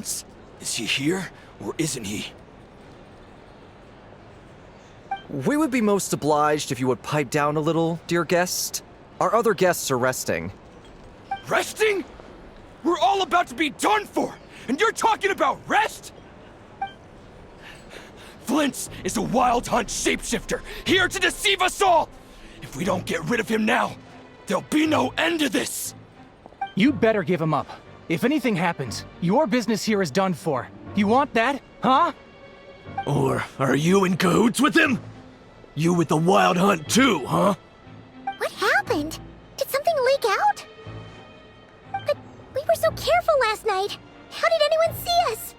Flints! Is he here, or isn't he? We would be most obliged if you would pipe down a little, dear guest. Our other guests are resting. Resting? We're all about to be done for, and you're talking about rest? Flints is a wild hunt shapeshifter, here to deceive us all! If we don't get rid of him now, there'll be no end to this! You'd better give him up. If anything happens, your business here is done for. You want that, huh? Or are you in cahoots with him? You with the wild hunt too, huh? What happened? Did something leak out? But we were so careful last night. How did anyone see us?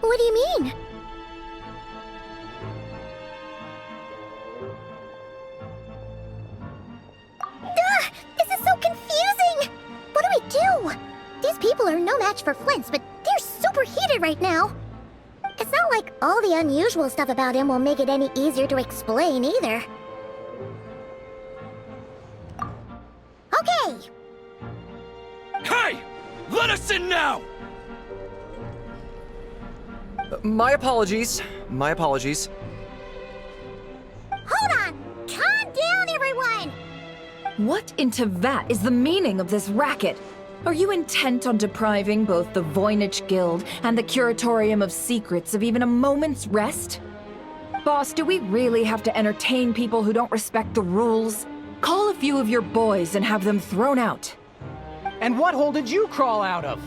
What do you mean? This is so confusing! What do we do? These people are no match for Flints, but they're super heated right now. It's not like all the unusual stuff about him will make it any easier to explain either. Okay! Hey! Let us in now! My apologies. My apologies. Hold on! Calm down, everyone! What in Teyvat is the meaning of this racket? Are you intent on depriving both the Voynich Guild and the Curatorium of Secrets of even a moment's rest? Boss, do we really have to entertain people who don't respect the rules? Call a few of your boys and have them thrown out. And what hole did you crawl out of?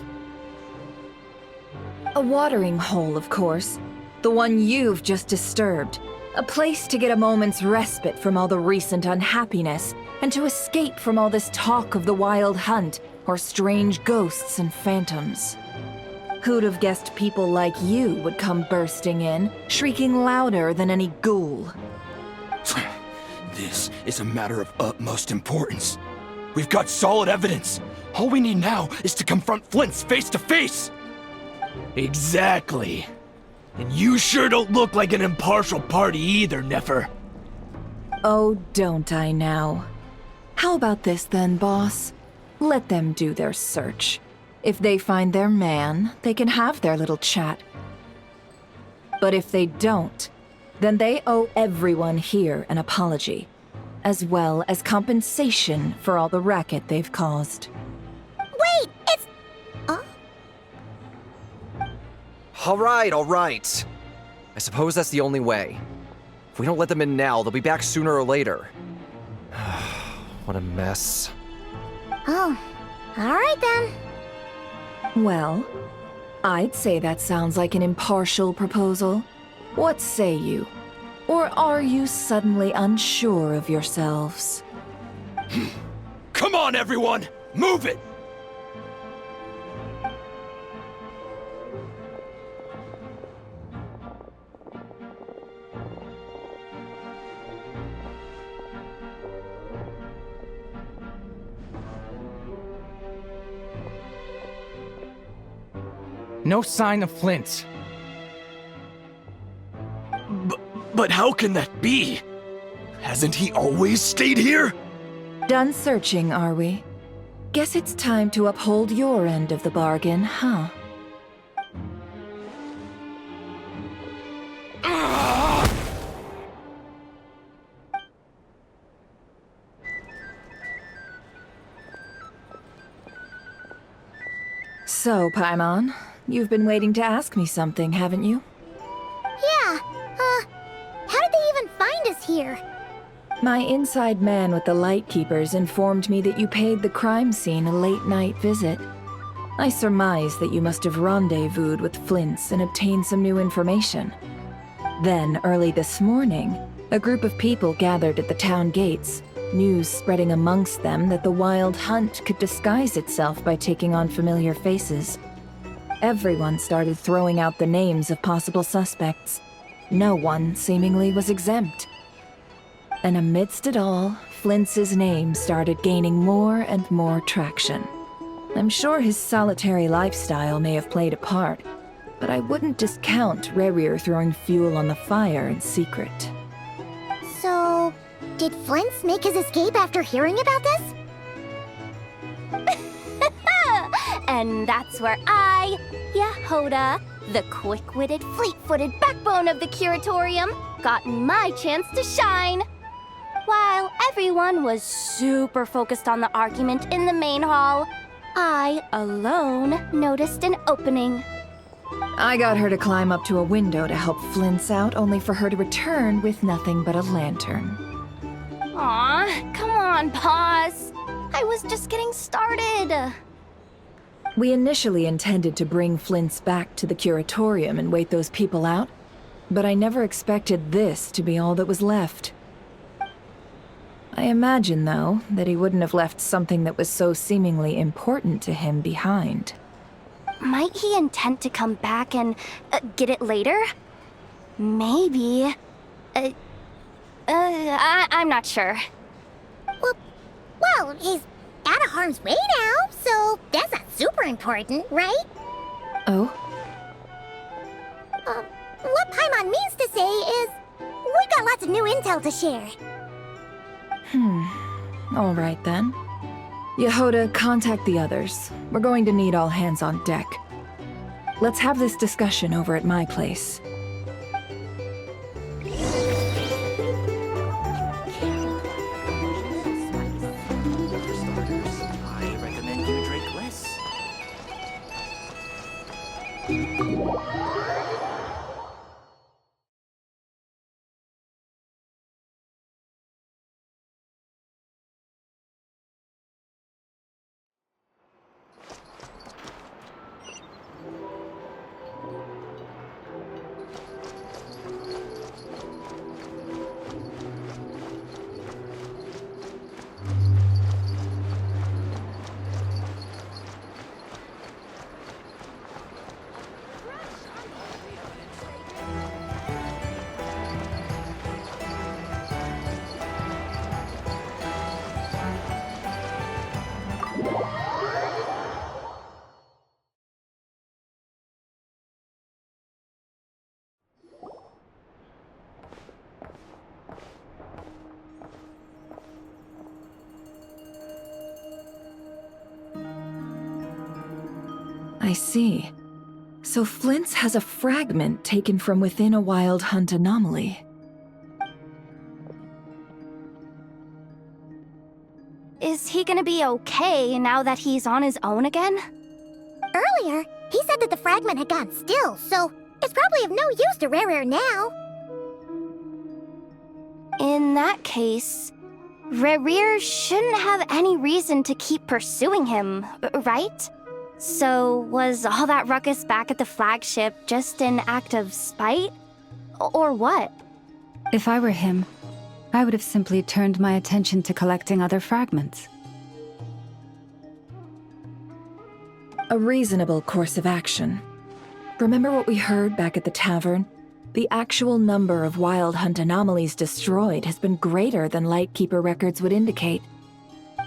A watering hole, of course. The one you've just disturbed. A place to get a moment's respite from all the recent unhappiness, and to escape from all this talk of the wild hunt, or strange ghosts and phantoms. Who'd have guessed people like you would come bursting in, shrieking louder than any ghoul? This is a matter of utmost importance. We've got solid evidence. All we need now is to confront Flints face to face. Exactly. And you sure don't look like an impartial party either, Nefer. Oh, don't I now? How about this then, boss? Let them do their search. If they find their man, they can have their little chat. But if they don't, then they owe everyone here an apology, as well as compensation for all the racket they've caused. Wait, it's... All right. I suppose that's the only way. If we don't let them in now, they'll be back sooner or later. What a mess. Oh, alright then. Well, I'd say that sounds like an impartial proposal. What say you? Or are you suddenly unsure of yourselves? Come on, everyone! Move it! No sign of Flints. But how can that be? Hasn't he always stayed here? Done searching, are we? Guess it's time to uphold your end of the bargain, huh? So, Paimon, you've been waiting to ask me something, haven't you? Yeah, how did they even find us here? My inside man with the Lightkeepers informed me that you paid the crime scene a late-night visit. I surmise that you must have rendezvoused with Flints and obtained some new information. Then, early this morning, a group of people gathered at the town gates, news spreading amongst them that the wild hunt could disguise itself by taking on familiar faces. Everyone started throwing out the names of possible suspects. No one, seemingly, was exempt. And amidst it all, Flints' name started gaining more and more traction. I'm sure his solitary lifestyle may have played a part, but I wouldn't discount Rerir throwing fuel on the fire in secret. So, Did Flint's make his escape after hearing about this? And that's where I, Yehoda, the quick-witted, fleet-footed backbone of the Curatorium, got my chance to shine. While everyone was super focused on the argument in the main hall, I, alone, noticed an opening. I got her to climb up to a window to help Flint's out, only for her to return with nothing but a lantern. Aw, come on, Paws. I was just getting started. We initially intended to bring Flint's back to the Curatorium and wait those people out, but I never expected this to be all that was left. I imagine, though, that he wouldn't have left something that was so seemingly important to him behind. Might he intend to come back and get it later? Maybe. I'm not sure. Well, he's out of harm's way now, so that's not super important, right? Oh? What Paimon means to say is, we've got lots of new intel to share. All right then. Yehoda, contact the others. We're going to need all hands on deck. Let's have this discussion over at my place. I recommend you drink less. I see. So Flint's has a fragment taken from within a wild hunt anomaly. Is he gonna be okay now that he's on his own again? Earlier, he said that the fragment had gone still, so it's probably of no use to Rare now. In that case, Rare shouldn't have any reason to keep pursuing him, right? So, was all that ruckus back at the flagship just an act of spite? Or what? If I were him, I would have simply turned my attention to collecting other fragments. A reasonable course of action. Remember what we heard back at the tavern? The actual number of wild hunt anomalies destroyed has been greater than Lightkeeper records would indicate.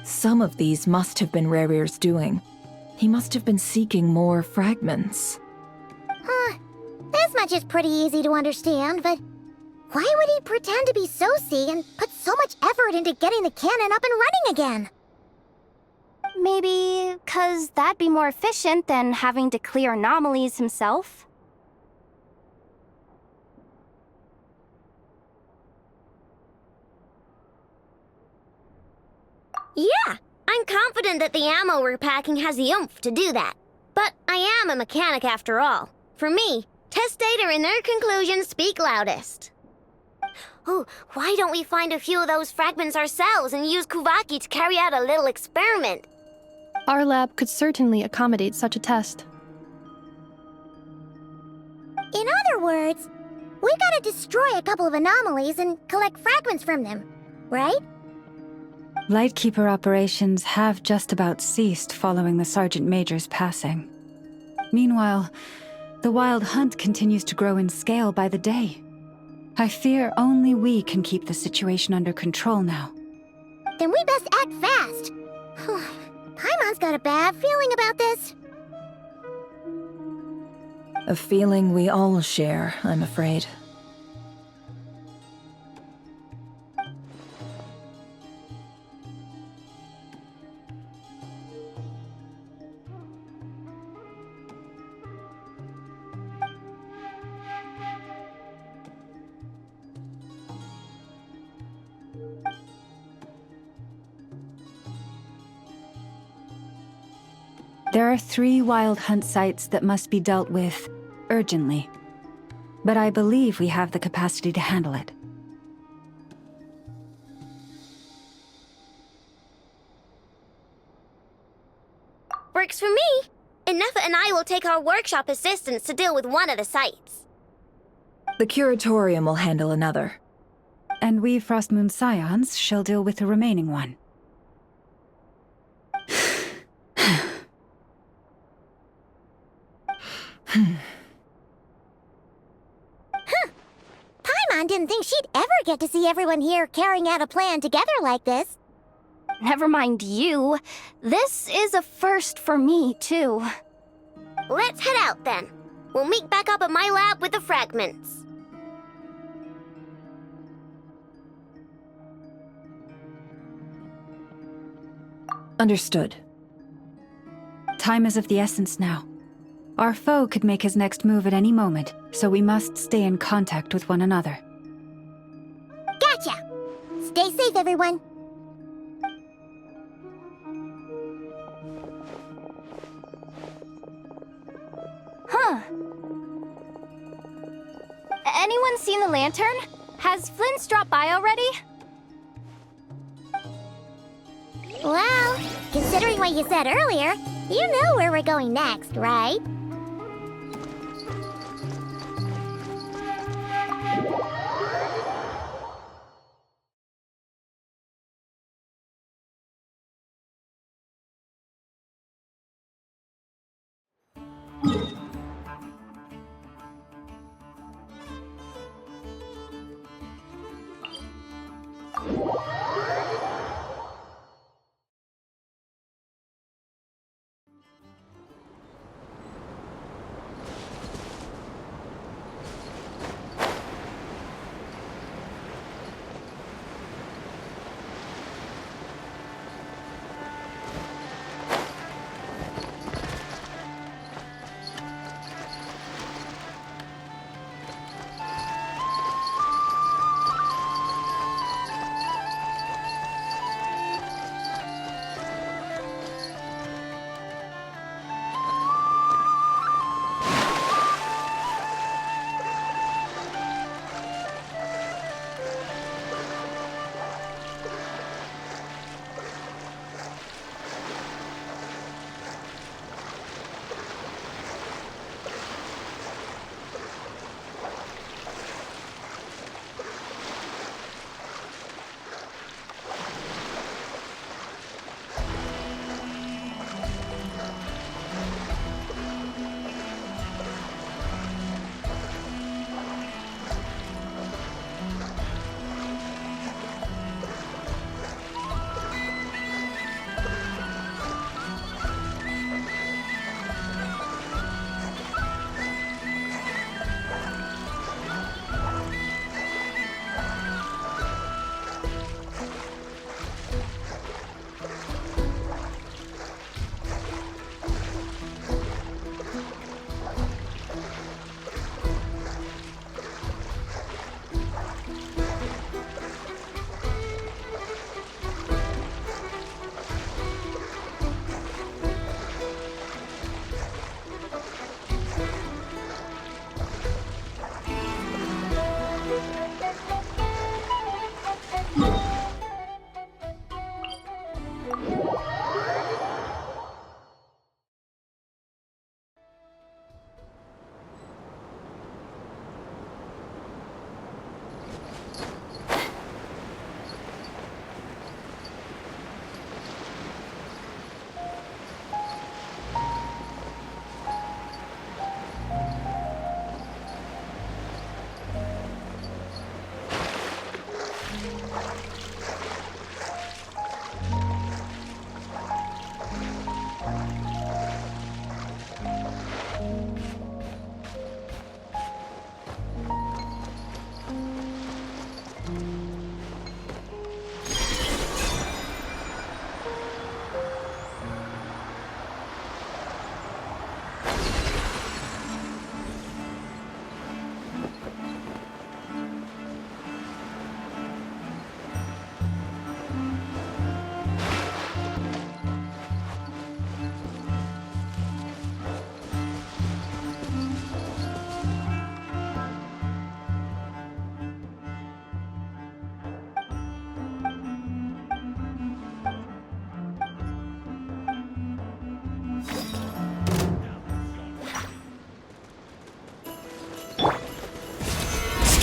Some of these must have been Rare's doing. He must have been seeking more fragments. This much is pretty easy to understand, but why would he pretend to be Soci and put so much effort into getting the cannon up and running again? Maybe 'cause that'd be more efficient than having to clear anomalies himself? Yeah, I'm confident that the ammo we're packing has the oomph to do that. But I am a mechanic after all. For me, test data and their conclusions speak loudest. Oh, why don't we find a few of those fragments ourselves and use Kuvaki to carry out a little experiment? Our lab could certainly accommodate such a test. In other words, we gotta destroy a couple of anomalies and collect fragments from them, right? Lightkeeper operations have just about ceased following the Sergeant Major's passing. Meanwhile, the wild hunt continues to grow in scale by the day. I fear only we can keep the situation under control now. Then we best act fast. Paimon's got a bad feeling about this. A feeling we all share, I'm afraid. There are 3 wild hunt sites that must be dealt with urgently. But I believe we have the capacity to handle it. Works for me. Ineffa and I will take our workshop assistants to deal with one of the sites. The curatorium will handle another. And we Frostmoon Scions shall deal with the remaining one. Paimon didn't think she'd ever get to see everyone here carrying out a plan together like this. Never mind you. This is a first for me, too. Let's head out then. We'll meet back up at my lab with the fragments. Understood. Time is of the essence now. Our foe could make his next move at any moment, so we must stay in contact with one another. Gotcha! Stay safe, everyone. Huh. Anyone seen the lantern? Has Flint's dropped by already? Well, considering what you said earlier, you know where we're going next, right?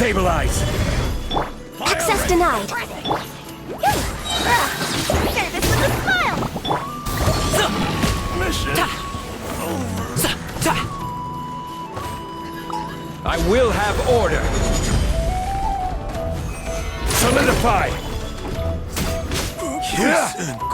Stabilize! Access denied. Say this with a smile. Mission I will have order. solidify! Yeah!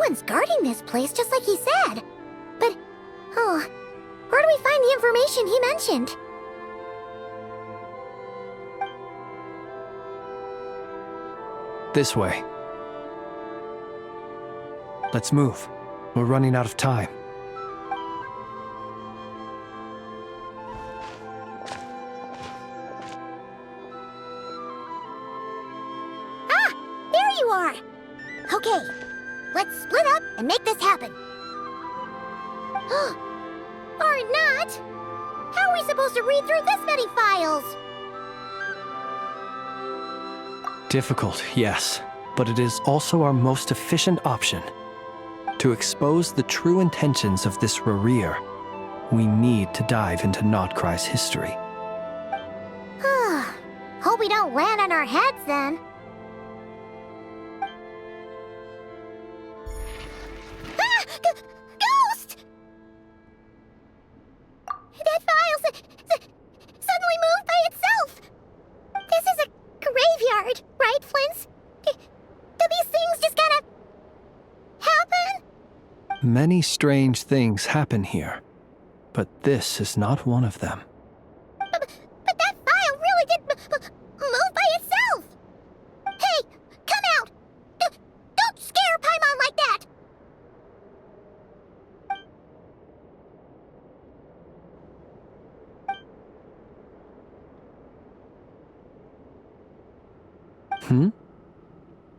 someone's guarding this place just like he said. But, oh, where do we find the information he mentioned? This way. Let's move. We're running out of time. Ah! There you are! Okay, let's split up and make this happen. Or not! How are we supposed to read through this many files? Difficult, yes, but it is also our most efficient option. To expose the true intentions of this Rereer, we need to dive into Notcry's history. Hope we don't land on our heads then. Ah! Ghost! That file suddenly moved by itself. This is a graveyard, right, Flint? Do these things just kind of happen? Many strange things happen here, but this is not one of them. But that file really did move by itself! Hey, come out! Don't scare Paimon like that!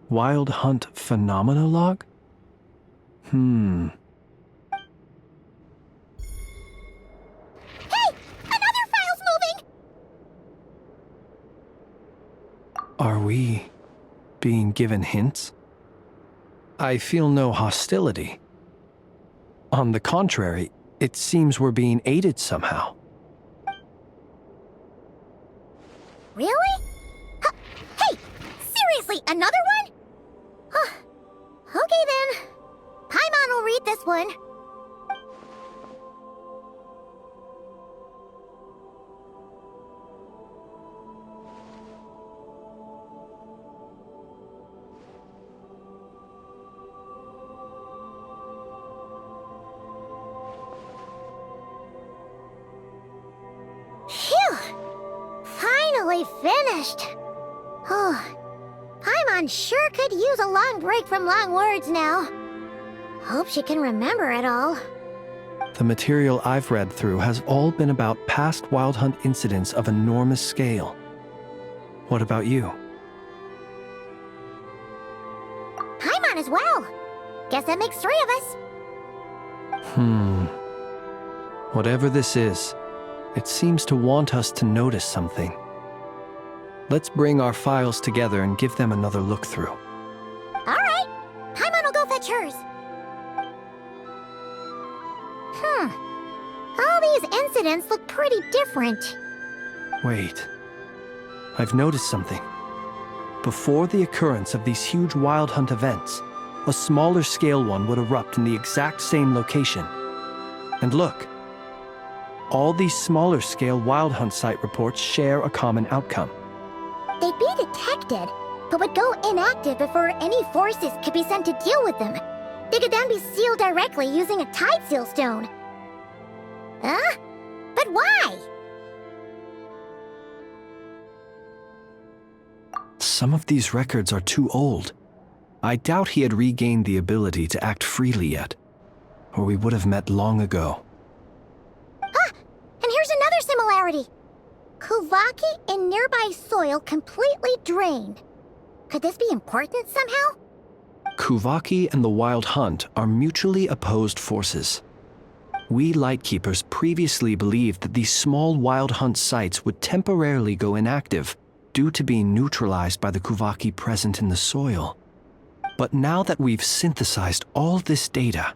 Wild Hunt Phenomenologue? Hey! Another file's moving! Are we being given hints? I feel no hostility. On the contrary, it seems we're being aided somehow. Really? Hey! Seriously, another one? Okay then. Paimon will read this one. Phew! Finally finished! Oh, Paimon sure could use a long break from long words now. Hope she can remember it all. The material I've read through has all been about past Wild Hunt incidents of enormous scale. What about you? Paimon as well. Guess that makes 3 of us. Whatever this is, it seems to want us to notice something. Let's bring our files together and give them another look through. All right. Paimon will go fetch hers. All these incidents look pretty different. Wait. I've noticed something. Before the occurrence of these huge Wild Hunt events, a smaller scale one would erupt in the exact same location. And look. All these smaller scale Wild Hunt site reports share a common outcome. They'd be detected, but would go inactive before any forces could be sent to deal with them. They could then be sealed directly using a tide seal stone. Huh? But why? Some of these records are too old. I doubt he had regained the ability to act freely yet, or we would have met long ago. Ah! And here's another similarity. Kuvaki and nearby soil completely drained. Could this be important somehow? Kuvaki and the Wild Hunt are mutually opposed forces. We Lightkeepers previously believed that these small Wild Hunt sites would temporarily go inactive due to being neutralized by the Kuvaki present in the soil. But now that we've synthesized all this data,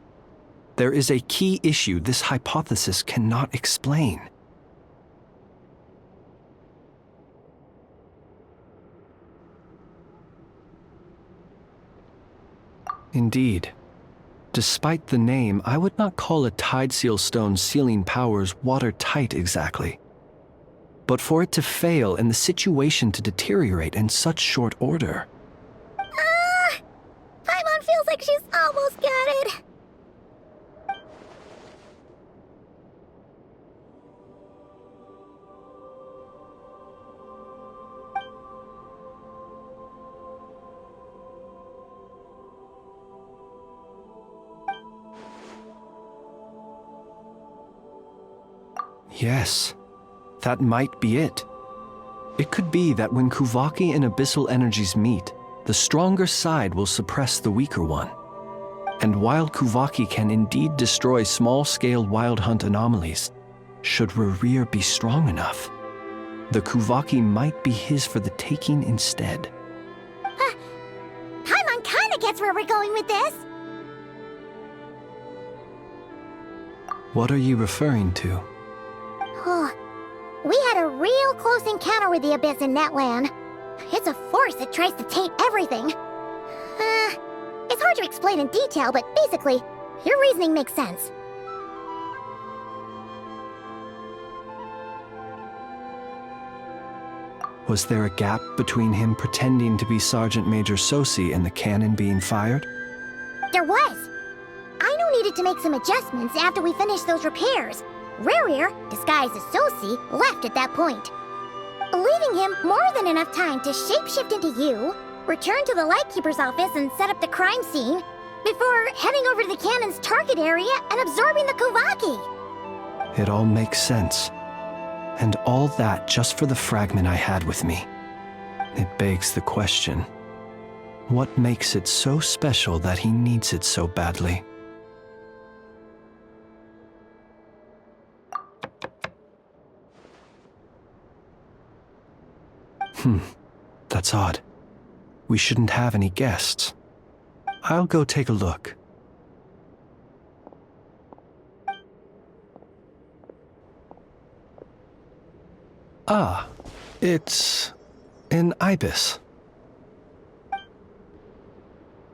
there is a key issue this hypothesis cannot explain. Indeed. Despite the name, I would not call a tide seal stone's sealing powers watertight exactly. But for it to fail and the situation to deteriorate in such short order... Paimon feels Feels like she's almost got it. Yes, that might be it. It could be that when Kuvaki and abyssal energies meet, the stronger side will suppress the weaker one. And while Kuvaki can indeed destroy small-scale wild hunt anomalies, should Rerir be strong enough, the Kuvaki might be his for the taking instead. Paimon kinda gets where we're going with this. What are you referring to? We had a real close encounter with the Abyss in Netland. It's a force that tries to taint everything. It's hard to explain in detail, but basically, your reasoning makes sense. Was there a gap between him pretending to be Sergeant Major Sosi and the cannon being fired? There was. Aino needed to make some adjustments after we finished those repairs. Rerir, disguised as Sosi, left at that point, leaving him more than enough time to shapeshift into you, return to the Lightkeeper's office and set up the crime scene, before heading over to the cannon's target area and absorbing the Kuvaki. It all makes sense. And all that just for the fragment I had with me. It begs the question, what makes it so special that he needs it so badly? That's odd. We shouldn't have any guests. I'll go take a look. Ah, it's an ibis.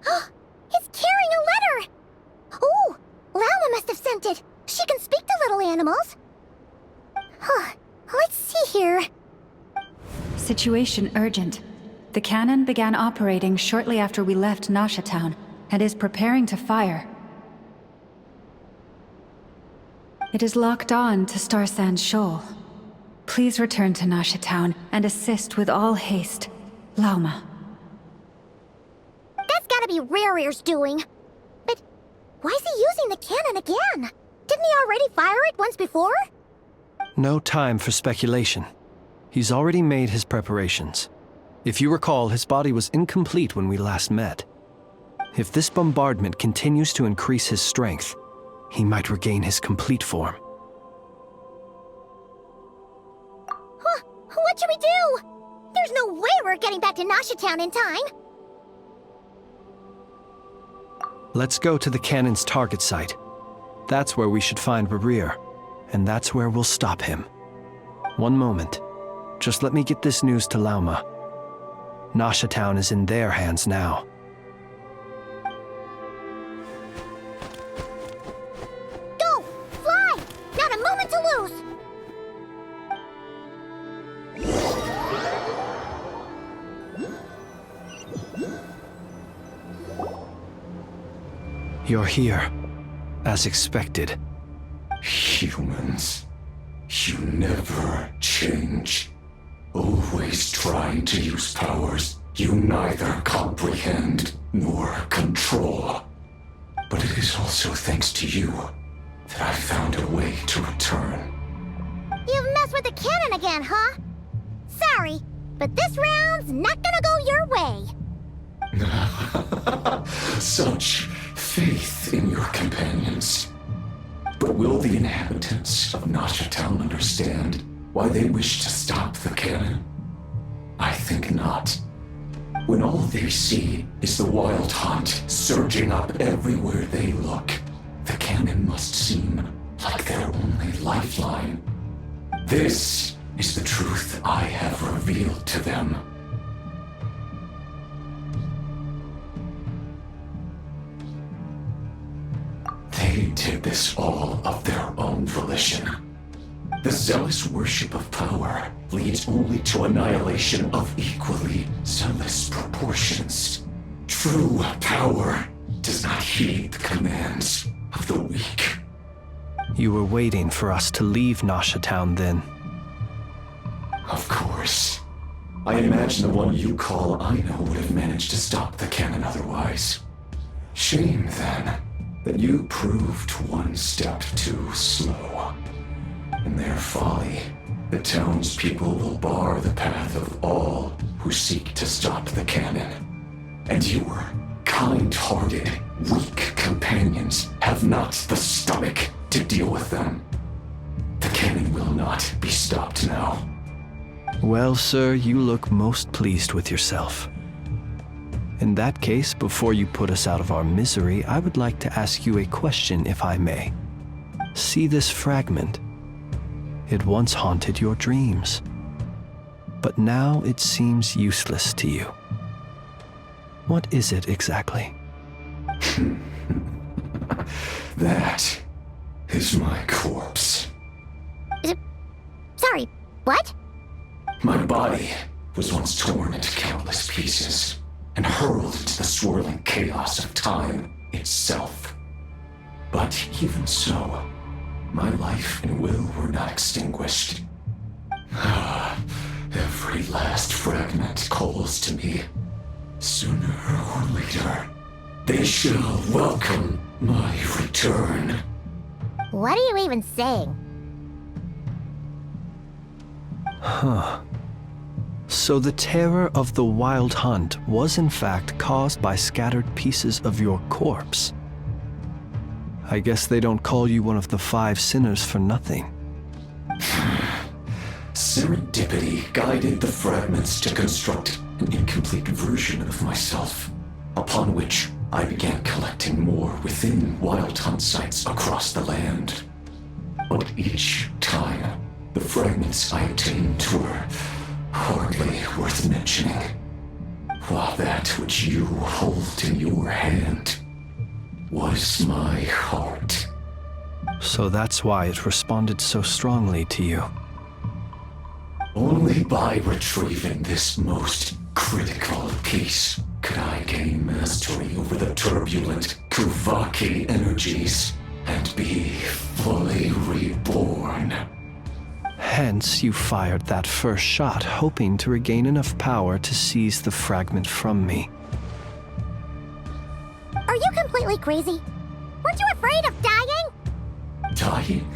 It's carrying a letter! Oh, Lama must have sent it. She can speak to little animals. Let's see here. Situation urgent. The cannon began operating shortly after we left Nasha Town and is preparing to fire. It is locked on to Star Sand Shoal. Please return to Nasha Town and assist with all haste. Lauma. That's gotta be Rerir's doing. But why is he using the cannon again? Didn't he already fire it once before? No time for speculation. He's already made his preparations. If you recall, his body was incomplete when we last met. If this bombardment continues to increase his strength, he might regain his complete form. What should we do? There's no way we're getting back to Nasha Town in time. Let's go to the cannon's target site. That's where we should find Rerir, and that's where we'll stop him. One moment. Just let me get this news to Lauma. Nasha Town is in their hands now. Go! Fly! Not a moment to lose! You're here, as expected. Humans, you never change. Always trying to use powers you neither comprehend nor control. But it is also thanks to you that I found a way to return. You've messed with the cannon again, huh? Sorry, but this round's not gonna go your way. Such faith in your companions. But will the inhabitants of Nasha Town understand why they wish to stop the cannon? I think not. When all they see is the wild hunt surging up everywhere they look, the cannon must seem like their only lifeline. This is the truth I have revealed to them. They did this all of their own volition. The zealous worship of power leads only to annihilation of equally zealous proportions. True power does not heed the commands of the weak. You were waiting for us to leave Nasha Town then. Of course. I imagine the one you call Aino would have managed to stop the cannon otherwise. Shame, then, that you proved one step too slow. In their folly, the townspeople will bar the path of all who seek to stop the cannon. And your kind-hearted, weak companions have not the stomach to deal with them. The cannon will not be stopped now. Well, sir, you look most pleased with yourself. In that case, before you put us out of our misery, I would like to ask you a question, if I may. See this fragment? It once haunted your dreams, but now it seems useless to you. What is it exactly? That is my corpse. Sorry, what? My body was once torn into countless pieces and hurled into the swirling chaos of time itself. But even so, my life and will were not extinguished. Every last fragment calls to me. Sooner or later, they shall welcome my return. What are you even saying? Huh. So the terror of the Wild Hunt was in fact caused by scattered pieces of your corpse. I guess they don't call you one of the 5 sinners for nothing. Serendipity guided the fragments to construct an incomplete version of myself, upon which I began collecting more within Wild Hunt sites across the land. But each time, the fragments I obtained were hardly worth mentioning, while that which you hold in your hand was my heart. So that's why it responded so strongly to you. Only by retrieving this most critical piece could I gain mastery over the turbulent Kuvaki energies and be fully reborn. Hence, you fired that first shot, hoping to regain enough power to seize the fragment from me. Are you completely crazy? Weren't you afraid of dying? Dying?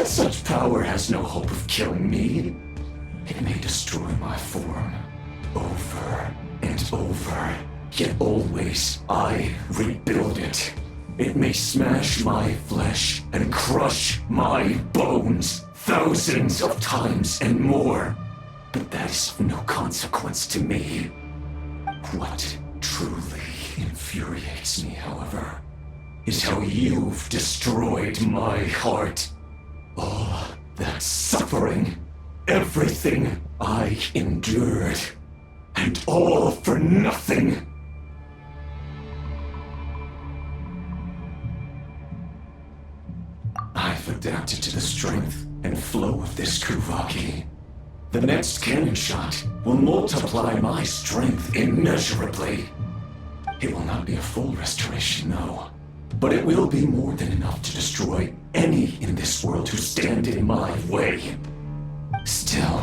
Such power has no hope of killing me. It may destroy my form over and over, yet always I rebuild it. It may smash my flesh and crush my bones thousands of times and more, but that is of no consequence to me. What truly infuriates me, however, is how you've destroyed my heart. All that suffering, everything I endured, and all for nothing. I've adapted to the strength and flow of this Kuvaki. The next cannon shot will multiply my strength immeasurably. It will not be a full restoration, no, but it will be more than enough to destroy any in this world who stand in my way. Still,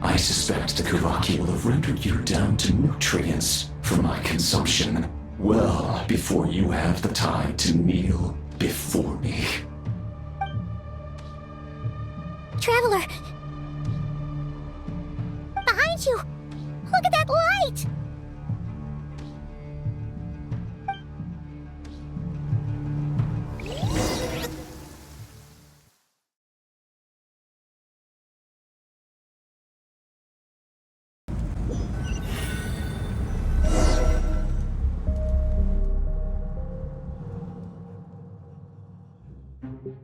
I suspect the Kuvaki will have rendered you down to nutrients for my consumption well before you have the time to kneel before me. Traveler! Behind you! Look at that light!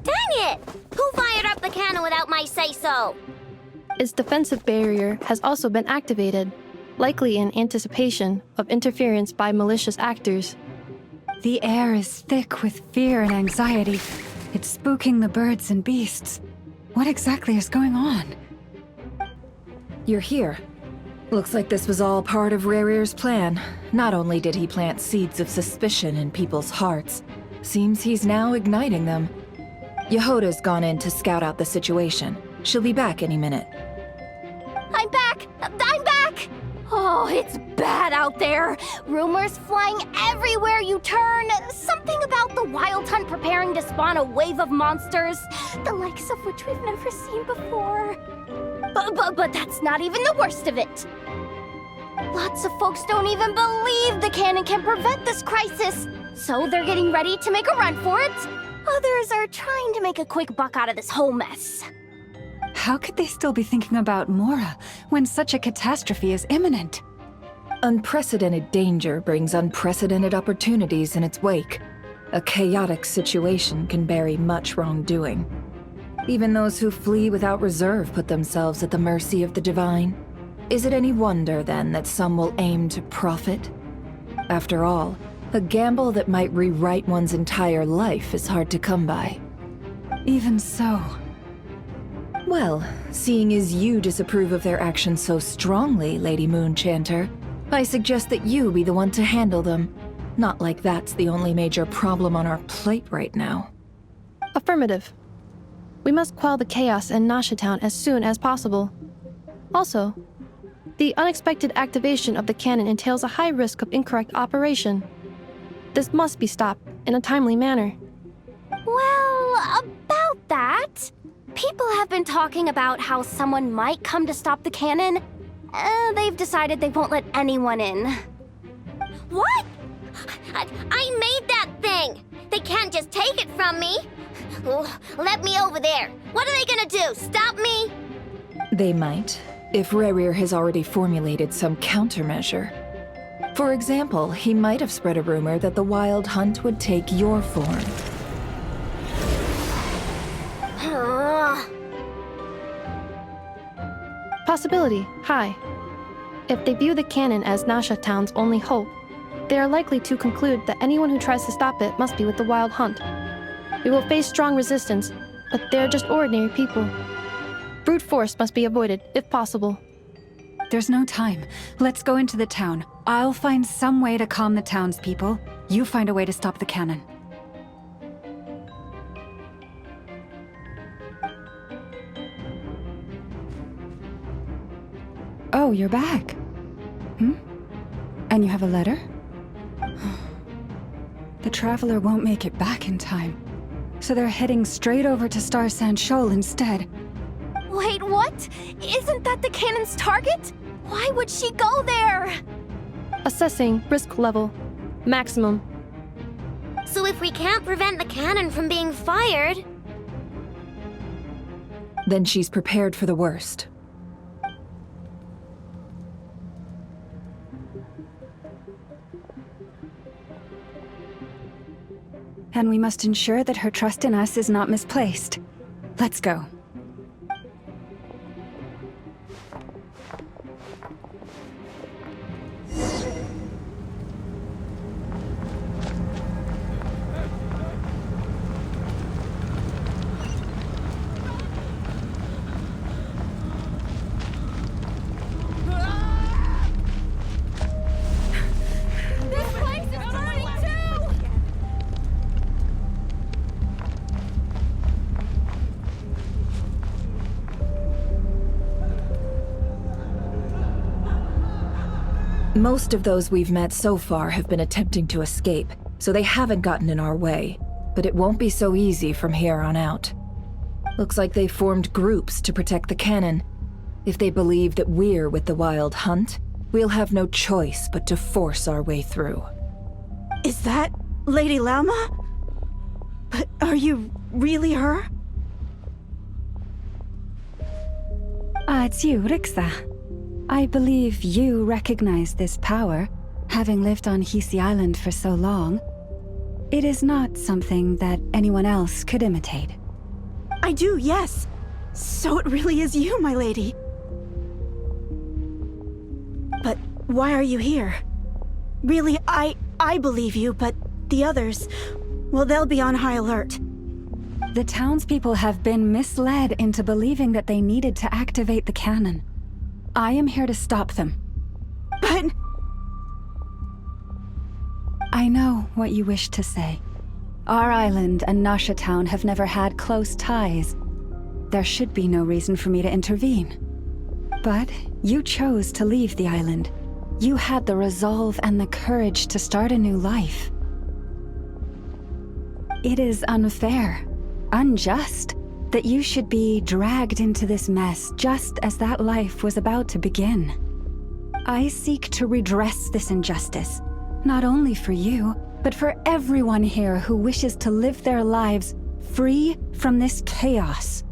Dang it! Who fired up the cannon without my say-so? Its defensive barrier has also been activated, likely in anticipation of interference by malicious actors. The air is thick with fear and anxiety. It's spooking the birds and beasts. What exactly is going on? You're here. Looks like this was all part of Rerir's plan. Not only did he plant seeds of suspicion in people's hearts, seems he's now igniting them. Yehoda's gone in to scout out the situation. She'll be back any minute. I'm back! I'm back! Oh, it's bad out there. Rumors flying everywhere you turn. Something about the Wild Hunt preparing to spawn a wave of monsters, the likes of which we've never seen before. But that's not even the worst of it. Lots of folks don't even believe the cannon can prevent this crisis, so they're getting ready to make a run for it. Others are trying to make a quick buck out of this whole mess. How could they still be thinking about Mora when such a catastrophe is imminent? Unprecedented danger brings unprecedented opportunities in its wake. A chaotic situation can bury much wrongdoing. Even those who flee without reserve put themselves at the mercy of the divine. Is it any wonder, then, that some will aim to profit? After all, a gamble that might rewrite one's entire life is hard to come by. Even so. Well, seeing as you disapprove of their actions so strongly, Lady Moonchanter, I suggest that you be the one to handle them. Not like that's the only major problem on our plate right now. Affirmative. We must quell the chaos in Nasha Town as soon as possible. Also, the unexpected activation of the cannon entails a high risk of incorrect operation. This must be stopped in a timely manner. Well, about that, people have been talking about how someone might come to stop the cannon. They've decided they won't let anyone in. What? I made that thing! They can't just take it from me! Let me over there! What are they gonna do? Stop me? They might, if Rerir has already formulated some countermeasure. For example, he might have spread a rumor that the Wild Hunt would take your form. Possibility high. If they view the cannon as Nasha Town's only hope, they are likely to conclude that anyone who tries to stop it must be with the Wild Hunt. We will face strong resistance, but they are just ordinary people. Brute force must be avoided, if possible. There's no time. Let's go into the town. I'll find some way to calm the townspeople. You find a way to stop the cannon. Oh, you're back. And you have a letter? The Traveler won't make it back in time. So they're heading straight over to Star Sand Shoal instead. Wait, what? Isn't that the cannon's target? Why would she go there? Assessing risk level. Maximum. So if we can't prevent the cannon from being fired... Then she's prepared for the worst. And we must ensure that her trust in us is not misplaced. Let's go. Most of those we've met so far have been attempting to escape, so they haven't gotten in our way. But it won't be so easy from here on out. Looks like they formed groups to protect the cannon. If they believe that we're with the Wild Hunt, we'll have no choice but to force our way through. Is that Lady Lauma? But are you really her? It's you, Rixa. I believe you recognize this power, having lived on Hisi Island for so long. It is not something that anyone else could imitate. I do, yes. So it really is you, my lady. But why are you here? Really, I believe you, but the others, well, they'll be on high alert. The townspeople have been misled into believing that they needed to activate the cannon. I am here to stop them. But... I know what you wish to say. Our island and Nasha Town have never had close ties. There should be no reason for me to intervene. But you chose to leave the island. You had the resolve and the courage to start a new life. It is unfair, unjust, that you should be dragged into this mess just as that life was about to begin. I seek to redress this injustice, not only for you, but for everyone here who wishes to live their lives free from this chaos.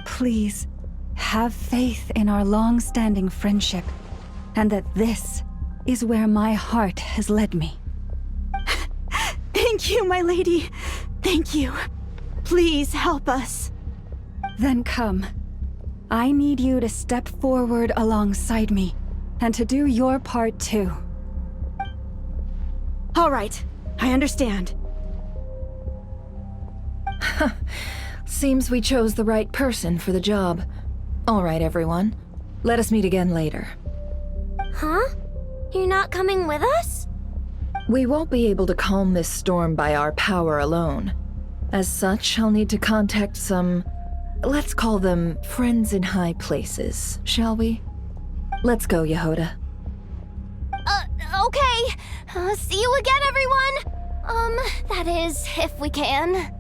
Please, have faith in our long-standing friendship, and that this is where my heart has led me. Thank you, my lady. Thank you. Please help us. Then come. I need you to step forward alongside me, and to do your part too. All right, I understand. Seems we chose the right person for the job. All right, everyone. Let us meet again later. Huh? You're not coming with us? We won't be able to calm this storm by our power alone. As such, I'll need to contact some... let's call them friends in high places, shall we? Let's go, Yehoda. Okay. See you again, everyone! That is, if we can.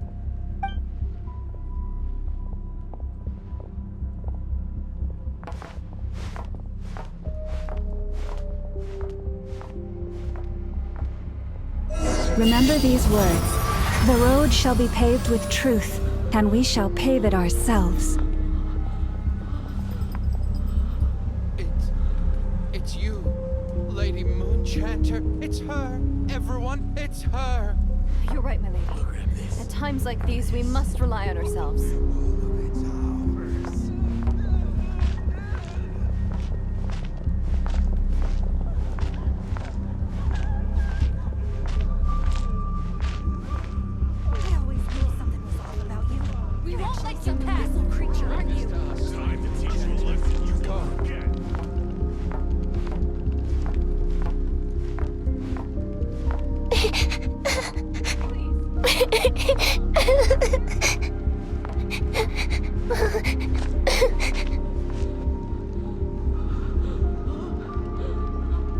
Remember these words. The road shall be paved with truth, and we shall pave it ourselves. It's you, Lady Moonchanter. It's her. Everyone, it's her. You're right, my lady. At times like these, we must rely on ourselves.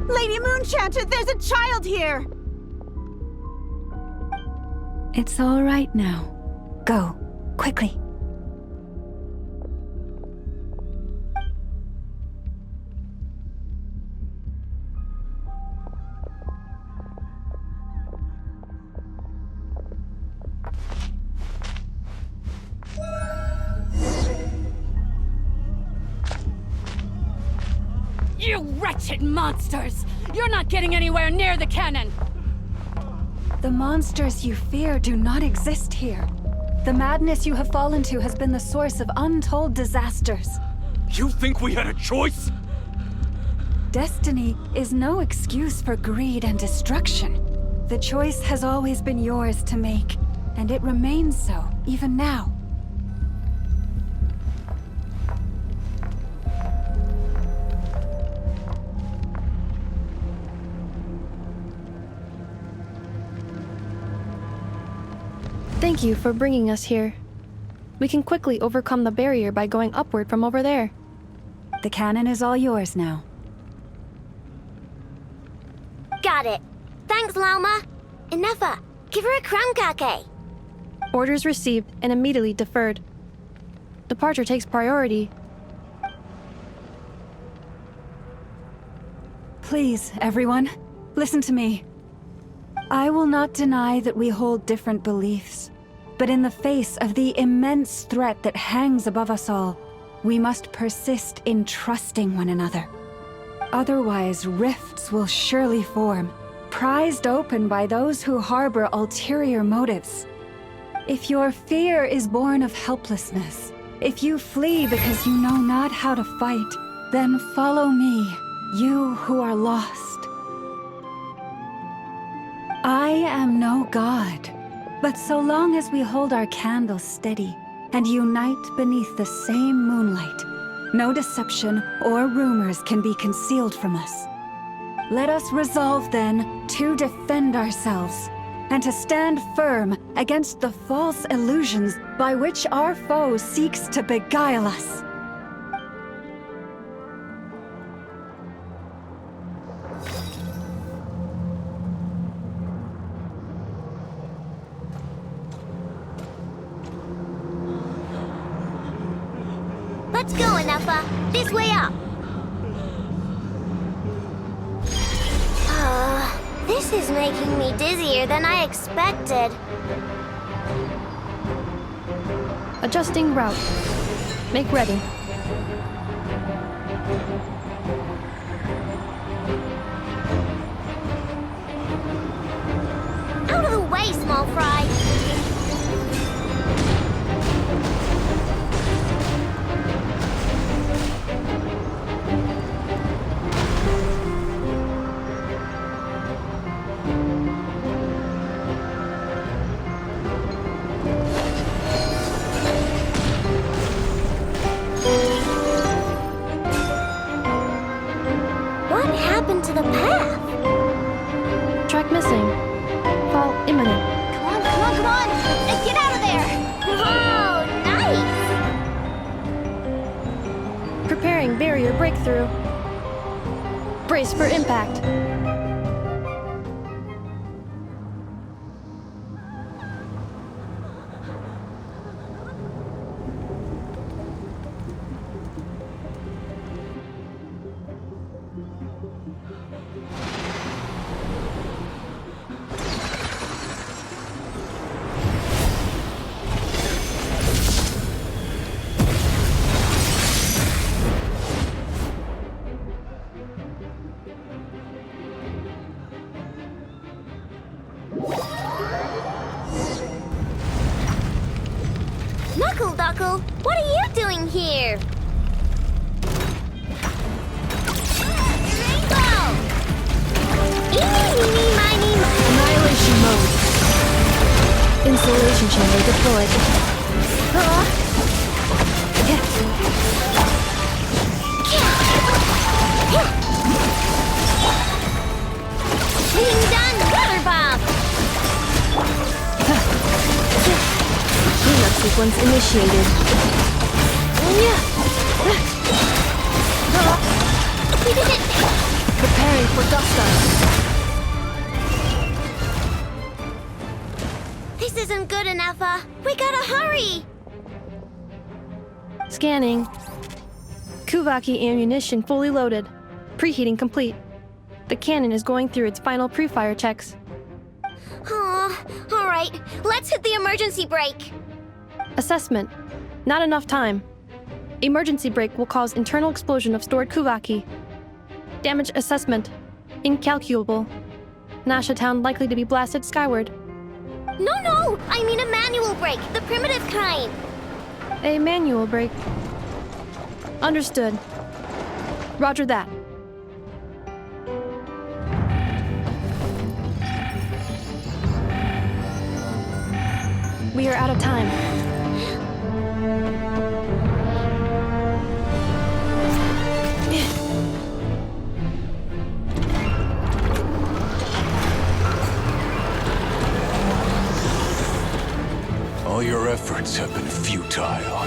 Lady Moonchanter, there's a child here! It's all right now. Go, quickly. You wretched monsters! You're not getting anywhere near the cannon! The monsters you fear do not exist here. The madness you have fallen to has been the source of untold disasters. You think we had a choice? Destiny is no excuse for greed and destruction. The choice has always been yours to make, and it remains so, even now. Thank you for bringing us here. We can quickly overcome the barrier by going upward from over there. The cannon is all yours now. Got it. Thanks, Lauma. Inefa, give her a crown kake. Orders received and immediately deferred. Departure takes priority. Please, everyone, listen to me. I will not deny that we hold different beliefs, but in the face of the immense threat that hangs above us all, we must persist in trusting one another. Otherwise, rifts will surely form, prized open by those who harbor ulterior motives. If your fear is born of helplessness, if you flee because you know not how to fight, then follow me, you who are lost. I am no god, but so long as we hold our candles steady and unite beneath the same moonlight, No deception or rumors can be concealed from us. Let us resolve then to defend ourselves and to stand firm against the false illusions by which our foe seeks to beguile us. Let's go, Enougha. This way up. This is making me dizzier than I expected. Adjusting route. Make ready. Out of the way, small fry. What happened to the path? Track missing. Fall imminent. Come on, come on, come on! Let's get out of there! Oh, nice! Preparing barrier breakthrough. Brace for impact. Knuckle, what are you doing here? Rainbow! Eeny, meeny, miny, moe. Annihilation mode. Insulation chamber deployed. Being done, water bomb! Cleanup sequence initiated. We did it! Preparing for gusto. This isn't good enough, we gotta hurry! Scanning. Kuvaki ammunition fully loaded. Preheating complete. The cannon is going through its final pre-fire checks. Alright, let's hit the emergency brake. Assessment. Not enough time. Emergency brake will cause internal explosion of stored Kuvaki. Damage assessment. Incalculable. Nasha Town likely to be blasted skyward. No, I mean a manual brake, the primitive kind. A manual brake. Understood. Roger that. We are out of time. All your efforts have been futile.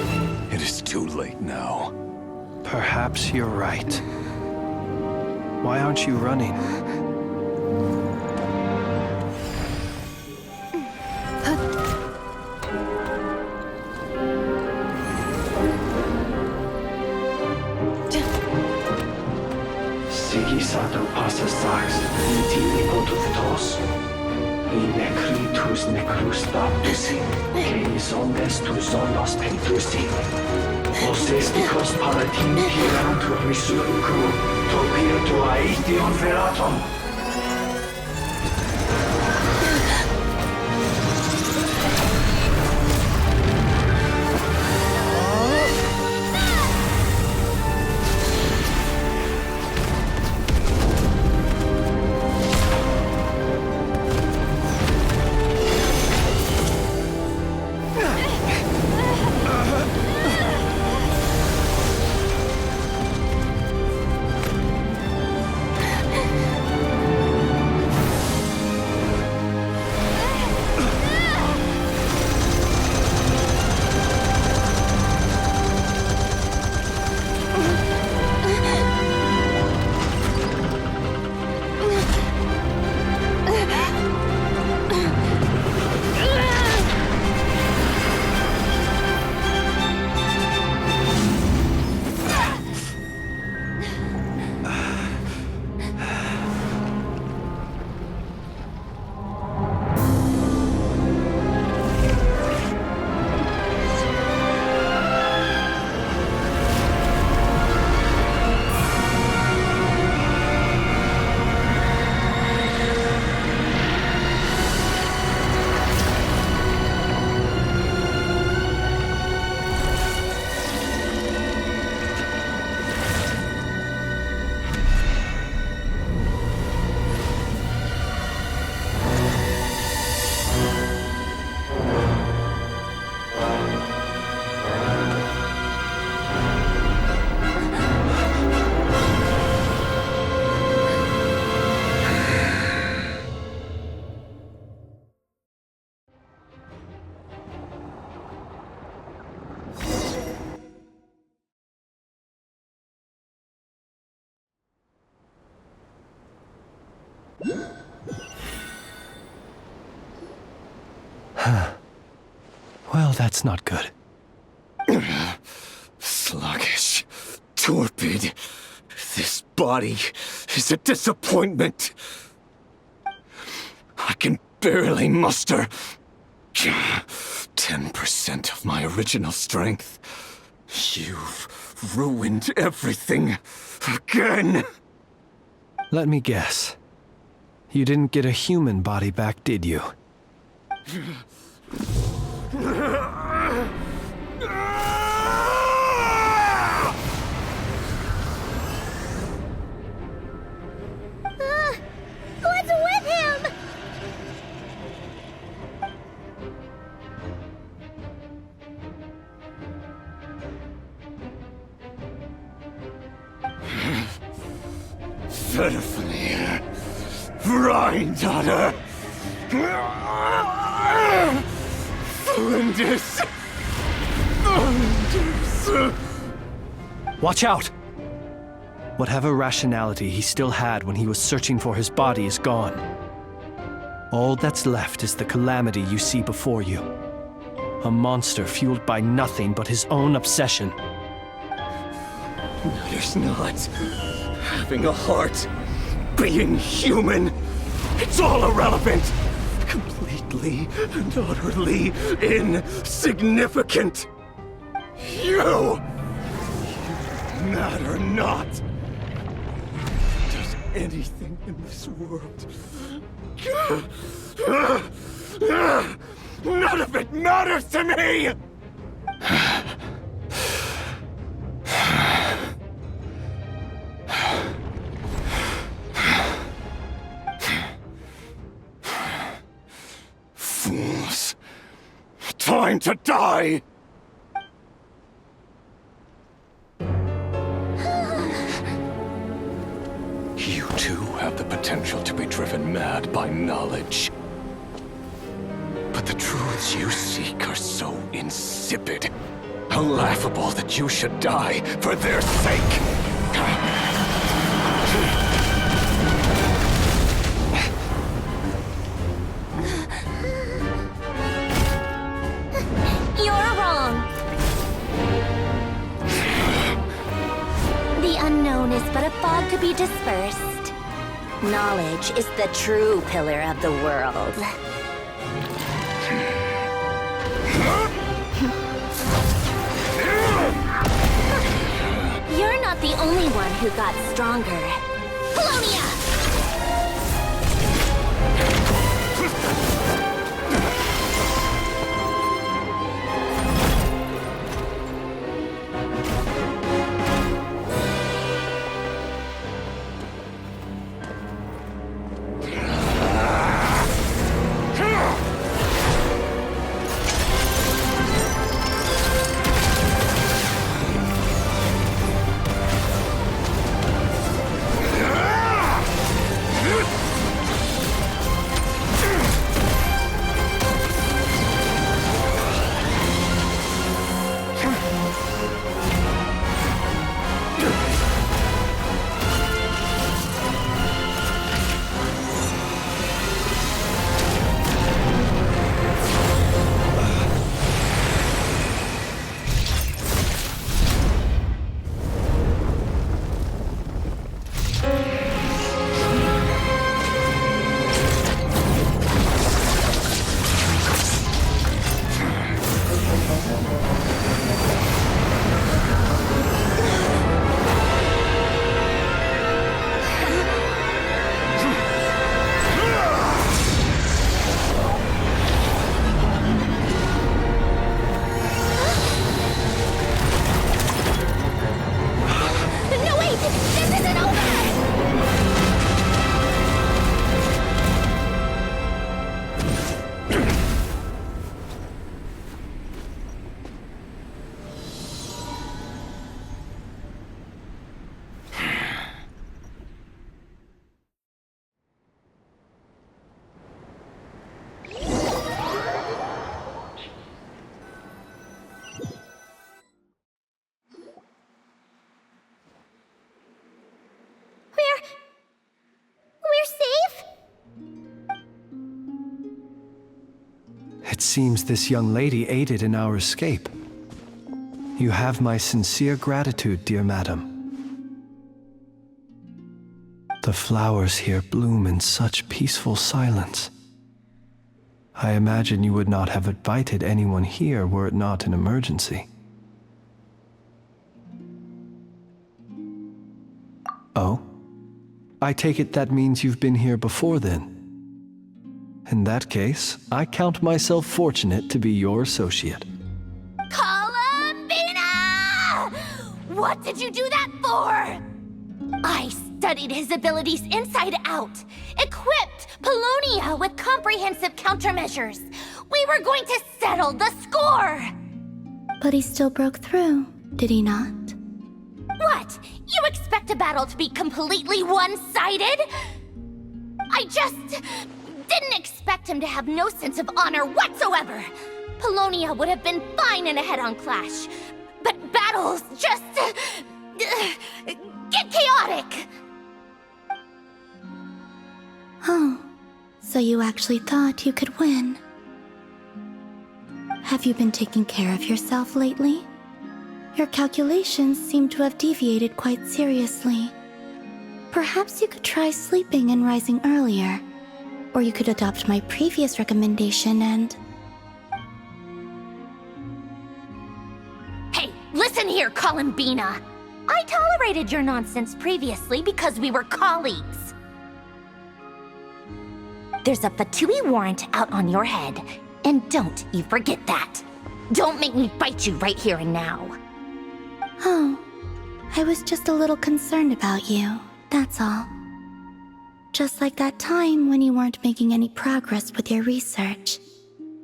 It is too late now. Perhaps you're right. Why aren't you running? Sigisato passa sax, iti nipotus Necritus necrus baptusi, Canis omnes tu zonos pentusi. Osesticos palatin pirantur risurcu, topir tua ition veratum. Well, that's not good. Sluggish. Torpid. This body is a disappointment. I can barely muster 10% of my original strength. You've ruined everything again. Let me guess. You didn't get a human body back, did you? What's with him? Ferfnir. Rhine-daughter. Flinders. Watch out! Whatever rationality he still had when he was searching for his body is gone. All that's left is the calamity you see before you. A monster fueled by nothing but his own obsession. Matters not. Having a heart. Being human. It's all irrelevant. Completely and utterly insignificant. You matter not. Does anything in this world. None of it matters to me! Fools. Time to die! You too have the potential to be driven mad by knowledge. But the truths you seek are so insipid, how laughable that you should die for their sake. You're wrong. The unknown is but a fog to be dispersed. Knowledge is the true pillar of the world. You're not the only one who got stronger. Polonia! It seems this young lady aided in our escape. You have my sincere gratitude, dear madam. The flowers here bloom in such peaceful silence. I imagine you would not have invited anyone here were it not an emergency. Oh? I take it that means you've been here before then. In that case, I count myself fortunate to be your associate. Columbina! What did you do that for? I studied his abilities inside out, equipped Polonia with comprehensive countermeasures. We were going to settle the score! But he still broke through, did he not? What? You expect a battle to be completely one-sided? I just didn't expect him to have no sense of honor whatsoever. Polonia would have been fine in a head-on clash, but battles just get chaotic. Oh, so you actually thought you could win. Have you been taking care of yourself lately? Your calculations seem to have deviated quite seriously. Perhaps you could try sleeping and rising earlier. Or you could adopt my previous recommendation and... Hey, listen here, Columbina! I tolerated your nonsense previously because we were colleagues. There's a Fatui warrant out on your head, and don't you forget that. Don't make me fight you right here and now. Oh, I was just a little concerned about you, that's all. Just like that time when you weren't making any progress with your research.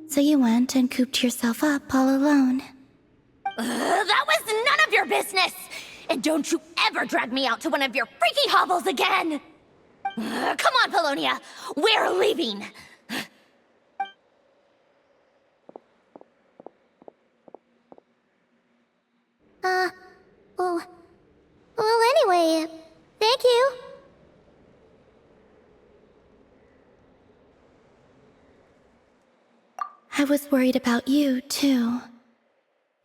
So you went and cooped yourself up all alone. That was none of your business! And don't you ever drag me out to one of your freaky hovels again! Come on, Polonia! We're leaving! Well, anyway, thank you. I was worried about you, too.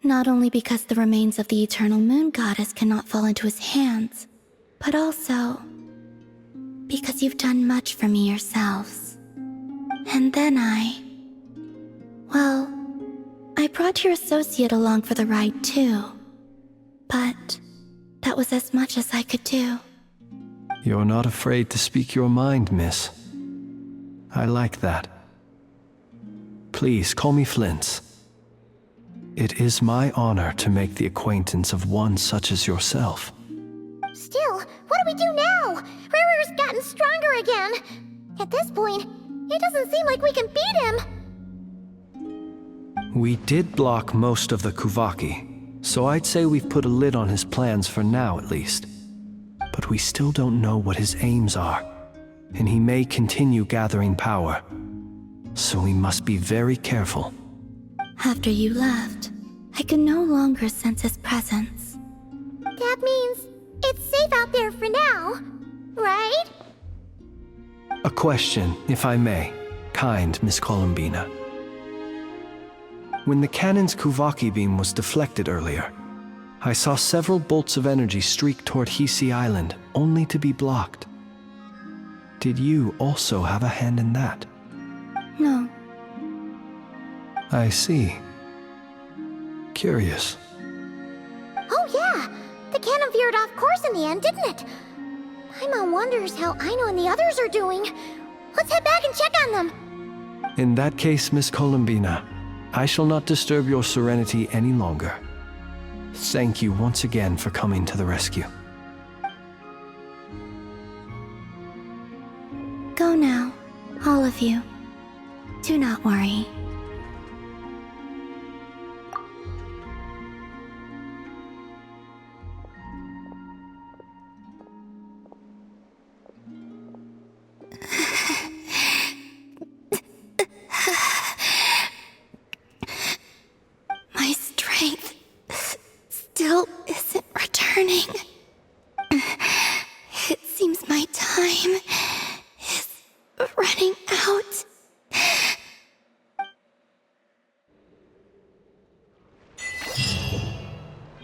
Not only because the remains of the Eternal Moon Goddess cannot fall into his hands, but also because you've done much for me yourselves. And then I brought your associate along for the ride, too. But that was as much as I could do. You're not afraid to speak your mind, miss. I like that. Please call me Flint. It is my honor to make the acquaintance of one such as yourself. Still, what do we do now? Rurer's gotten stronger again. At this point, it doesn't seem like we can beat him. We did block most of the Kuvaki, so I'd say we've put a lid on his plans for now at least. But we still don't know what his aims are, and he may continue gathering power. So we must be very careful. After you left, I could no longer sense his presence. That means it's safe out there for now, right? A question, if I may, kind Miss Columbina. When the cannon's Kuvaki beam was deflected earlier, I saw several bolts of energy streak toward Hisi Island, only to be blocked. Did you also have a hand in that? No. I see. Curious. Oh yeah! The cannon veered off course in the end, didn't it? Paimon wonders how Aino and the others are doing. Let's head back and check on them. In that case, Miss Columbina, I shall not disturb your serenity any longer. Thank you once again for coming to the rescue. Go now, all of you. Do not worry. My strength still isn't returning. It seems my time is running out.